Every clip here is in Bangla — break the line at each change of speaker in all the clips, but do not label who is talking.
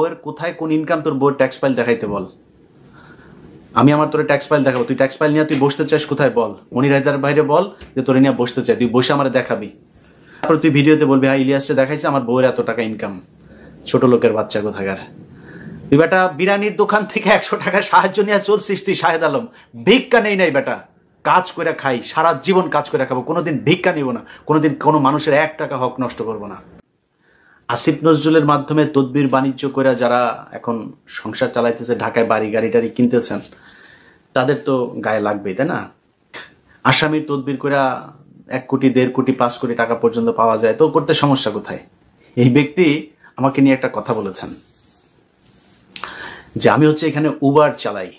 বউয়ের কোথায় কোন ইনকাম তোর বউয়ের ট্যাক্স ফাইল দেখাইতে বল। আমি আমার তোর ট্যাক্স ফাইল দেখাবো, তুই ট্যাক্স ফাইল নিয়ে তুই বসতে চাস কোথায় বল, মনির হায়দার বাইরে বল যে তোরে নিয়ে বসতে চাই, তুই বসে আমার দেখাবি। তারপর তুই ভিডিওতে বলবি হ্যাঁ ইলিয়াসকে দেখাইছে আমার বউয়ের এত টাকা ইনকাম। ছোট লোকের বাচ্চা কোথাকার তুই বেটা, বিরিয়ানির দোকান থেকে 100 টাকা সাহায্য নিয়ে চলছিস তুই শাহেদ আলম। ভিক্ষা নেই নাই বেটা, কাজ করে খাই, সারা জীবন কাজ করে খাবো, কোনোদিন ভিক্ষা নিব না, কোনোদিন কোনো মানুষের 1 টাকা হক নষ্ট করবো না। আসিফ নজরুলের মাধ্যমে তদবির বাণিজ্য করে যারা এখন সংসার চালাইতেছে, ঢাকায় বাড়ি গাড়ি টাড়ি কিনতেছেন, তাদের তো গায়ে লাগবেই, তাই না? আসামির তদবির করে 1 কোটি 1.5 কোটি 5 কোটি টাকা পর্যন্ত পাওয়া যায়, তো করতে সমস্যা কোথায়? এই ব্যক্তি আমাকে নিয়ে একটা কথা বলেছেন যে আমি হচ্ছে এখানে উবার চালাই।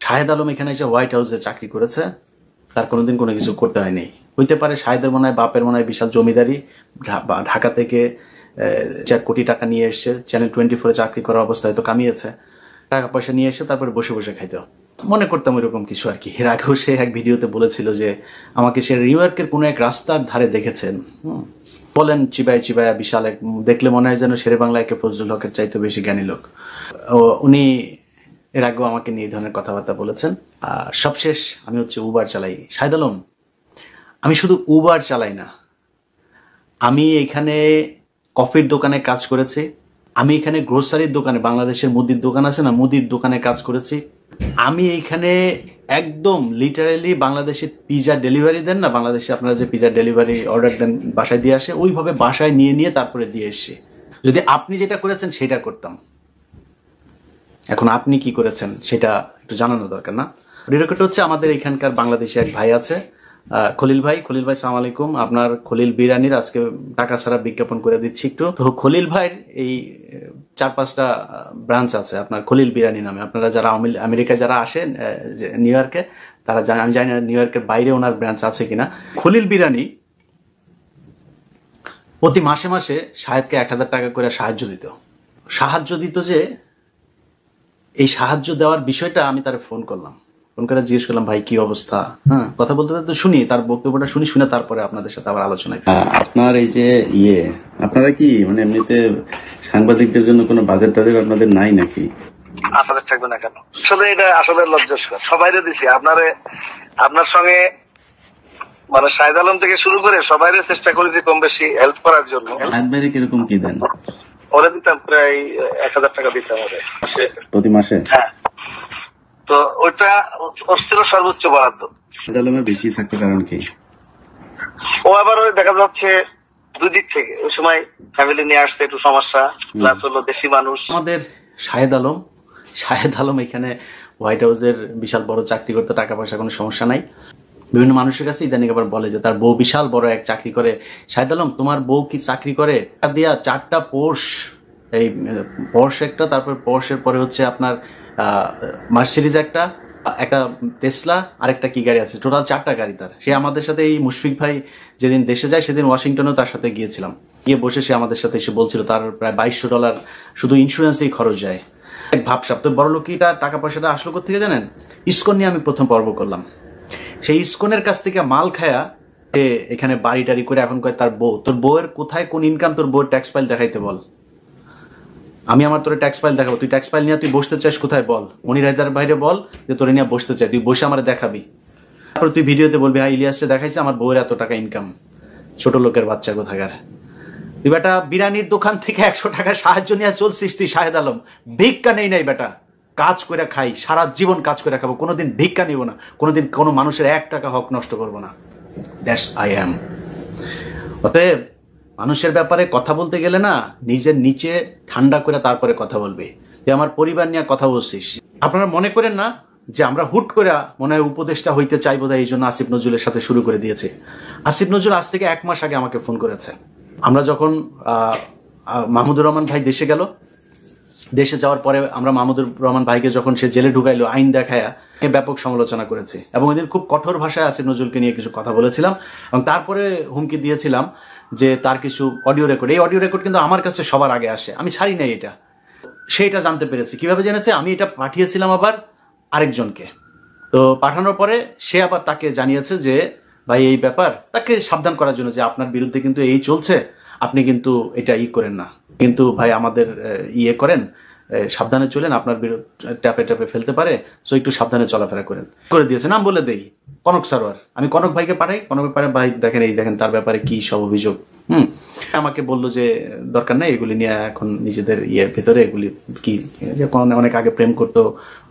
শাহেদ আলম এখানে এসে হোয়াইট হাউসে চাকরি করেছে, তার কোনোদিন কোনো কিছু করতে হয়নি। হইতে পারে শাহেদের মনে হয় বাপের মনে হয় বিশাল জমিদারি, ঢাকা থেকে 4 কোটি টাকা নিয়ে এসছে, চ্যানেল 24 চাকরি করার অবস্থায় তো কামিয়েছে, টাকা পয়সা নিয়ে এসে তারপরে বসে বসে খাইতো। মনে করতাম ওইরকম কিছু আর কি। এর আগেও সে এক ভিডিওতে বলেছিল যে আমাকে সে নিউ ইয়র্কের কোনো এক রাস্তার ধারে দেখেছেন, বলেন চিবায় চিবায় বিশাল এক, দেখলে মনে হয় যেন শেরে বাংলায় ফজলুল হকের চাইতে বেশি জ্ঞানী লোক। উনি এর আগেও আমাকে নিয়ে এই ধরনের কথাবার্তা বলেছেন। সবশেষ আমি হচ্ছে উবার চালাই। শাহেদ আলম, আমি শুধু উবার চালাই না, আমি এখানে কফির দোকানে কাজ করেছি, আমি এখানে গ্রোসারির দোকানে, বাংলাদেশের মুদির দোকান আছে না, মুদির দোকানে কাজ করেছি। আমি এখানে একদম লিটারেলি বাংলাদেশের পিজা ডেলিভারি দেন না, বাংলাদেশে আপনারা যে পিজা ডেলিভারি অর্ডার দেন বাসায় দিয়ে আসে, ওইভাবে বাসায় নিয়ে নিয়ে তারপরে দিয়ে এসছি। যদি আপনি যেটা করেছেন সেটা করতাম। এখন আপনি কি করেছেন সেটা একটু জানানো দরকার না? রিরেকর্ড হচ্ছে আমাদের এখানকার বাংলাদেশি এক ভাই আছে, খলিল ভাই। খলিল ভাই সালাম আলাইকুম। আপনার খলিল বিরিয়ানির আজকে টাকা ছাড়া বিজ্ঞাপন করে দিচ্ছি একটু। তো খলিল ভাইয়ের এই 4-5টা ব্রাঞ্চ আছে আপনার খলিল বিরিয়ানি নামে। আপনারা যারা আমেরিকায় যারা আসেন নিউ ইয়র্কে, তারা আমি জানি না নিউ ইয়র্কের বাইরে ওনার ব্রাঞ্চ আছে কিনা। খলিল বিরিয়ানি প্রতি মাসে মাসে শাহেদকে 1000 টাকা করে সাহায্য দিত। যে এই সাহায্য দেওয়ার বিষয়টা আমি তার ফোন করলাম, ফোন করে জিজ্ঞেস করলাম ভাই কি অবস্থা, কথা বলতে বলতে শুনি তার বক্তব্যটা, শুনে তারপরে আপনাদের সাথে আবার আলোচনায়।
আপনার এই যে আপনারা কি মানে এমনিতে সাংবাদিকদের জন্য কোনো বাজেট টাজেট আপনাদের নাই নাকি?
আসলে থাকবে না কেন? আসলে এটা আসলে লজ্জাস্কর। সবাইরে দিছি, আপনার সঙ্গে মানে শাহেদ আলম থেকে শুরু করে সবাইরে চেষ্টা করেছি কম বেশি হেল্প করার জন্য।
একবারে কিরকম কি দেন?
ওরা দিতাম প্রায় 1000 টাকা দিতাম
প্রতি মাসে।
হ্যাঁ, তো ওইটা ওর ছিল সর্বোচ্চ বরাদ্দ।
শাহেদ আলমের বেশি থাকতে কারণ কি?
ও আবার ওই দেখা যাচ্ছে দুই দিক থেকে, ওই সময় ফ্যামিলি নিয়ে আসছে একটু সমস্যা, প্লাস হলো দেশি মানুষ।
আমাদের শাহেদ আলম এখানে হোয়াইট হাউসের বিশাল বড় চাকরি করতে, টাকা পয়সা কোনো সমস্যা নাই। বিভিন্ন মানুষের কাছে ইদানিং আবার বলে যে তার বউ বিশাল বড় এক চাকরি করে। শাহেদ আলম তোমার বউ কি চাকরি করে? দিয়া 4টা পোর্শ, এই পোর্শ একটা, তারপর পোর্শের পরে হচ্ছে আপনার মার্সিডিজ একটা টেসলা, আরেকটা কি গাড়ি আছে, টোটাল 4টা গাড়ি তার। সে আমাদের সাথে, এই মুশফিক ভাই যেদিন দেশে যায় সেদিন ওয়াশিংটনেও তার সাথে গিয়েছিলাম, গিয়ে বসে সে আমাদের সাথে এসে বলছিল তার প্রায় $2200 শুধু ইন্স্যুরেন্সেই খরচ যায়। এক ভাবসাব। তো বড় লোকিটা টাকা পয়সাটা আসলো কোথা থেকে জানেন? ইসকন নিয়ে আমি প্রথম পর্ব করলাম, সেই ইসকনের কাছ থেকে মাল খায়া সে এখানে বাড়ি টাড়ি করে এখন কয় তার বউ, তোর বউয়ের কোথায় কোন ইনকাম তোর বউয়ের ট্যাক্স ফাইল দেখাইতে বল। আমি আমার তোর ট্যাক্স ফাইল দেখাবো, তুই ট্যাক্স ফাইল নিয়ে তুই বসতে চাস কোথায় বল, মনির হায়দার বাইরে বল যে তোরে নিয়ে বসতে চাই, তুই বসে আমার দেখাবি। তারপর তুই ভিডিওতে বলবি হ্যাঁ ইলিয়াসকে দেখাইছে আমার বউয়ের এত টাকা ইনকাম। ছোট লোকের বাচ্চা কোথাকার তুই বেটা, বিরিয়ানির দোকান থেকে 100 টাকা সাহায্য নিয়ে চলছিস তুই শাহেদ আলম। ভিক্ষা নেই নাই বেটা, কাজ করে খাই, সারা জীবন কাজ করে খাবো, কোনোদিন ভিক্ষা নিব না, কোনোদিন কোনো মানুষের 1 টাকা হক নষ্ট করবো না। That's I am. অতএব মানুষের ব্যাপারে কথা বলতে গেলে না, নিজের নিচে ঠান্ডা করে তারপরে কথা বলবে। যে আমার পরিবার নিয়ে কথা বলছিস, আপনারা মনে করেন না যে আমরা হুট করে মনে হয় উপদেষ্টা হইতে চাইবো, এই জন্য আসিফ নজরুলের সাথে শুরু করে দিয়েছে। আসিফ নজরুল আজ থেকে 1 মাস আগে আমাকে ফোন করেছে। আমরা যখন মাহমুদুর রহমান ভাই দেশে যাওয়ার পরে আমরা মাহমুদুর রহমান ভাইকে যখন সে জেলে ঢুকাইলো আইন দেখায়া, ব্যাপক সমালোচনা করেছে এবং এদিন খুব কঠোর ভাষায় আসিফ নজরুলকে নিয়ে কিছু কথা বলেছিলাম এবং তারপরে হুমকি দিয়েছিলাম যে তার কিছু অডিও রেকর্ড, এই অডিও রেকর্ড কিন্তু আমার কাছে সবার আগে আসে, আমি ছাড়ি নাই এটা। সে এটা জানতে পেরেছে। কিভাবে জেনেছে? আমি এটা পাঠিয়েছিলাম আবার আরেকজনকে, তো পাঠানোর পরে সে আবার তাকে জানিয়েছে যে ভাই এই ব্যাপার, তাকে সাবধান করার জন্য যে আপনার বিরুদ্ধে কিন্তু এই চলছে, আপনি কিন্তু এটা করেন না, কিন্তু ভাই আমাদের করেন, সাবধানে চলেন, আপনার ট্যাপে ট্যাপে ফেলতে পারে, সো একটু সাবধানে চলাফেরা করেন করে দিয়েছে। নাম বলে দেই, কনক সারোয়ার। আমি কনক ভাইকে পাঠাই, কনক ভাই দেখেন, এই দেখেন তার ব্যাপারে কি সব অভিযোগ। আমাকে বললো যে দরকার নেই এগুলি নিয়ে এখন নিজেদের ভেতরে এগুলি কি, যে অনেক আগে প্রেম করতো,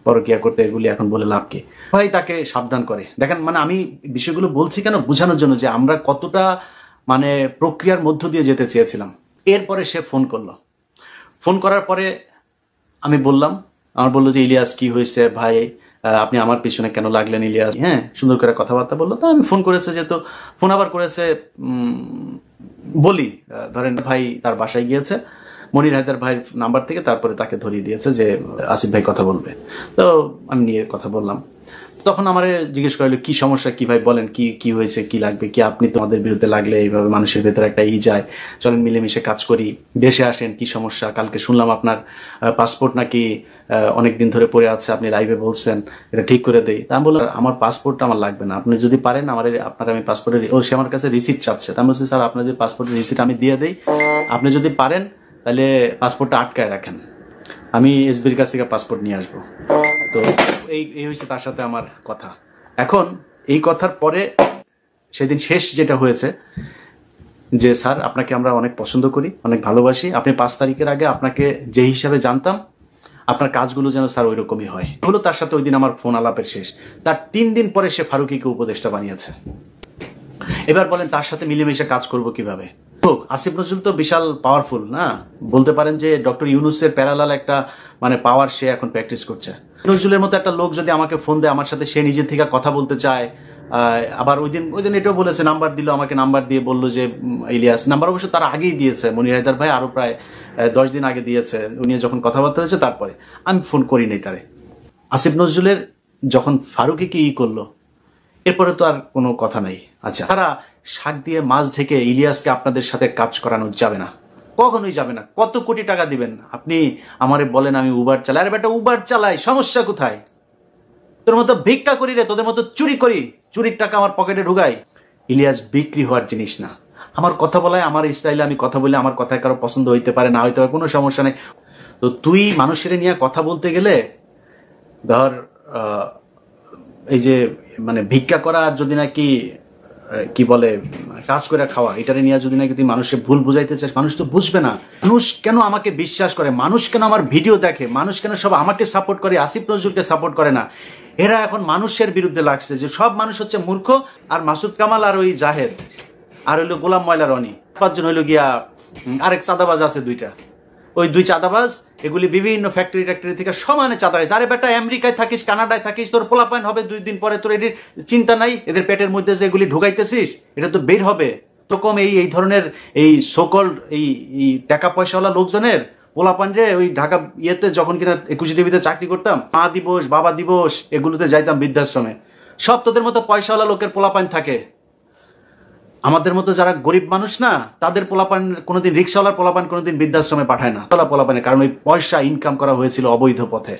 পরকিয়া করতে, এগুলি এখন বলে লাভ কি। ভাই তাকে সাবধান করে। দেখেন মানে আমি বিষয়গুলো বলছি কেন, বোঝানোর জন্য যে আমরা কতটা মানে প্রক্রিয়ার মধ্য দিয়ে যেতে চেয়েছিলাম। এরপরে সে ফোন করলো, ফোন করার পরে আমি বললাম, আমার বললো যে ইলিয়াস কি হয়েছে ভাই, আপনি আমার পিছনে কেন লাগলেন ইলিয়াস, হ্যাঁ সুন্দর করে কথাবার্তা বললো। তো আমি ফোন করেছে, যেহেতু ফোন আবার করেছে, বলি ধরেন ভাই তার বাসায় গিয়েছে মনির হায়দার ভাইয়ের নাম্বার থেকে, তারপরে তাকে ধরিয়ে দিয়েছে যে আসিফ ভাই কথা বলবে। তো আমি নিয়ে কথা বললাম, তখন আমার জিজ্ঞেস করলো কি সমস্যা, কি ভাই বলেন, কি কি হয়েছে, কি লাগবে, কি আপনি তোমাদের বিরুদ্ধে লাগলে এইভাবে মানুষের ভেতরে একটা যায়, চলেন মিলেমিশে কাজ করি, দেশে আসেন, কি সমস্যা, কালকে শুনলাম আপনার পাসপোর্ট নাকি অনেকদিন ধরে পড়ে আছে, আপনি লাইভে বলছেন এটা ঠিক করে দেই। তা আমি বললাম আমার পাসপোর্টটা আমার লাগবে না, আপনি যদি পারেন আপনার আমি পাসপোর্টের, সে আমার কাছে রিসিপ্ট চাচ্ছে। তা আমি বলছি স্যার আপনার যদি পাসপোর্টের রিসিপ্ট আমি দিয়ে দেই, আপনি যদি পারেন তাহলে পাসপোর্টটা আটকায় রাখেন, আমি এসবির কাছ থেকে পাসপোর্ট নিয়ে আসবো। তো এই হয়েছে তার সাথে আমার কথা। এখন এই কথার পরে সেদিন শেষ যেটা হয়েছে যে স্যার আপনাকে আমরা অনেক পছন্দ করি, অনেক ভালোবাসি, আপনি 5 তারিখের আগে আপনাকে যে হিসাবে জানতাম আপনার কাজগুলো যেন স্যার ওই রকমই হয়। হলো তার সাথে ওই দিন আমার ফোন আলাপের শেষ। তার 3 দিন পরে সে ফারুকীকে উপদেষ্টা বানিয়েছে। এবার বলেন তার সাথে মিলেমিশে কাজ করব কিভাবে? আসিফ নজরুল তো বিশাল পাওয়ারফুল না, বলতে পারেন যে ডক্টর ইউনূসের প্যারালাল একটা মানে পাওয়ার সে এখন প্র্যাকটিস করছে। নজরুলের মতো একটা লোক যদি আমাকে ফোন দেয়, আমার সাথে সে নিজের থেকে কথা বলতে চায়, আবার ওই দিন এটাও বলেছে, নাম্বার দিল আমাকে, নাম্বার দিয়ে বললো যে ইলিয়াস, নাম্বার অবশ্য তার আগেই দিয়েছে, মনির হায়দার ভাই আরো প্রায় 10 দিন আগে দিয়েছে, উনি যখন কথাবার্তা হয়েছে তারপরে আমি ফোন করি নাই তারে। আসিফ নজরুলের যখন ফারুকীকে করলো, এরপরে তো আর কোনো কথা নাই। আচ্ছা, তারা শাক দিয়ে মাছ ঢেকে ইলিয়াসকে আপনাদের সাথে কাজ করানো যাবে না, কখনোই যাবে না। কত কোটি টাকা দিবেন আপনি আমারে বলেন আমি উবার চালাই? আরে বেটা উবার চালাই, সমস্যা কোথায়? তোর মতো ভিক্ষা করি রে, তোদের মতো চুরি করি, চুরির টাকা আমার পকেটে ঢুকাই। ইলিয়াস বিক্রি হওয়ার জিনিস না। আমার কথা বলায়, আমার স্টাইলে আমি কথা বলে, আমার কথায় কারো পছন্দ হইতে পারে না হইতে পারে, কোনো সমস্যা নেই। তো তুই মানুষের নিয়ে কথা বলতে গেলে ধর এই যে মানে ভিক্ষা করা, আর যদি নাকি কি বলে কাজ করে খাওয়া, এটারে নিয়ে যদি নাকি তুই মানুষের ভুল বুঝাইতে চাস, মানুষ তো বুঝবে না। মানুষ কেন আমাকে বিশ্বাস করে, মানুষ কেন আমার ভিডিও দেখে, মানুষ কেন সব আমাকে সাপোর্ট করে, আসিফ নজরুলকে সাপোর্ট করে না? এরা এখন মানুষের বিরুদ্ধে লাগছে যে সব মানুষ হচ্ছে মূর্খ, আর মাসুদ কামাল আর ওই জাহেদ আর হইলো গোলাম ময়লা রনি, 5 জন হইলো গিয়া আরেক চাঁদাবাজ আছে 2টা, ওই 2 চাঁদাবাজ, এগুলি বিভিন্ন ফ্যাক্টরি থেকে সমানে চাঁদা হয়েছে। আরে বেটা আমেরিকায় থাকিস, কানাডায় থাকিস, তোর পোলাপাইন হবে 2 দিন পরে, তোর এটির চিন্তা নাই? এদের পেটের মধ্যে যে এগুলি ঢুকাইতেছিস এটা তো বের হবে। এরকম এই ধরনের এই সকল এই টাকা পয়সাওয়ালা লোকজনের পোলাপান রে, ওই ঢাকা ইয়েতে যখন কিনা 21 টিভিতে চাকরি করতাম, মা দিবস বাবা দিবস এগুলোতে যাইতাম বৃদ্ধাশ্রমে, সব তোদের মতো পয়সাওয়ালা লোকের পোলাপান থাকে। আমাদের মতো যারা গরিব মানুষ না, তাদের পোলাপান কোনোদিন, রিক্সাওয়ালার পোলাপান কোনোদিন বৃদ্ধাশ্রমে পাঠায় না পোলাপানে, কারণ ওই পয়সা ইনকাম করা হয়েছিল অবৈধ পথে।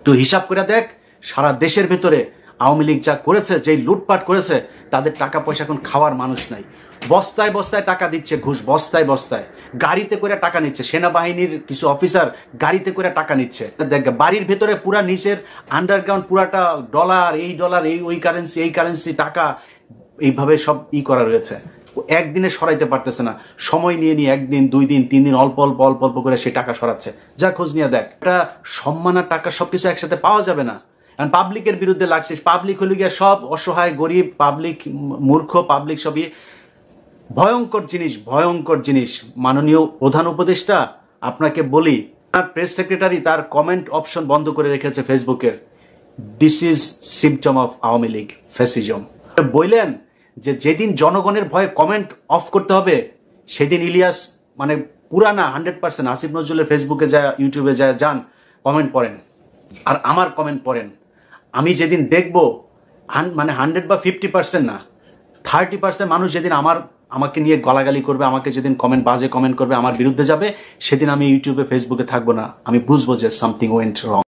তুই হিসাব করে দেখ, সারা দেশের ভেতরে আওয়ামী লীগ যা করেছে, যেই লুটপাট করেছে, তাদের টাকা পয়সা এখন খাওয়ার মানুষ নাই। বস্তায় বস্তায় টাকা দিচ্ছে ঘুষ, বস্তায় বস্তায়, গাড়িতে করে টাকা নিচ্ছে। সেনাবাহিনীর কিছু অফিসার গাড়িতে করে টাকা নিচ্ছে। দেখ বাড়ির ভেতরে পুরা নিচের আন্ডারগ্রাউন্ড পুরাটা ডলার, এই ওই কারেন্সি, এই কারেন্সি টাকা এইভাবে সব করা রয়েছে। একদিনে সরাইতে পারতেছে না, সময় নিয়ে 1 দিন 2 দিন 3 দিন অল্প অল্প করে সে টাকা সরাচ্ছে। যা খোঁজ নিয়ে দেখ, এটা সম্মান আর টাকা সবকিছু একসাথে পাওয়া যাবে না। কারণ পাবলিকের বিরুদ্ধে লাগছিস, পাবলিক হলে গিয়ে সব অসহায় গরিব, পাবলিক মূর্খ, পাবলিক সবই ভয়ঙ্কর জিনিস। মাননীয় প্রধান উপদেষ্টা আপনাকে বলি, তার প্রেস সেক্রেটারি তার কমেন্ট অপশন বন্ধ করে রেখেছে ফেসবুকের। This is symptom of Awami League fascism. বললেন যে যেদিন জনগণের ভয়ে কমেন্ট অফ করতে হবে, সেদিন ইলিয়াস মানে পুরানা 100% আসিফ নজরুলের ফেসবুকে যায়, ইউটিউবে যায়, যান কমেন্ট পড়েন, আর আমার কমেন্ট পড়েন। আমি যেদিন দেখবো মানে 100 বা 50% না, 30% মানুষ যেদিন আমাকে নিয়ে গালাগালি করবে, আমাকে যেদিন বাজে কমেন্ট করবে, আমার বিরুদ্ধে যাবে, সেদিন আমি ইউটিউবে ফেসবুকে থাকবো না। আমি বুঝবো যে সামথিং ওয়েন্ট রং।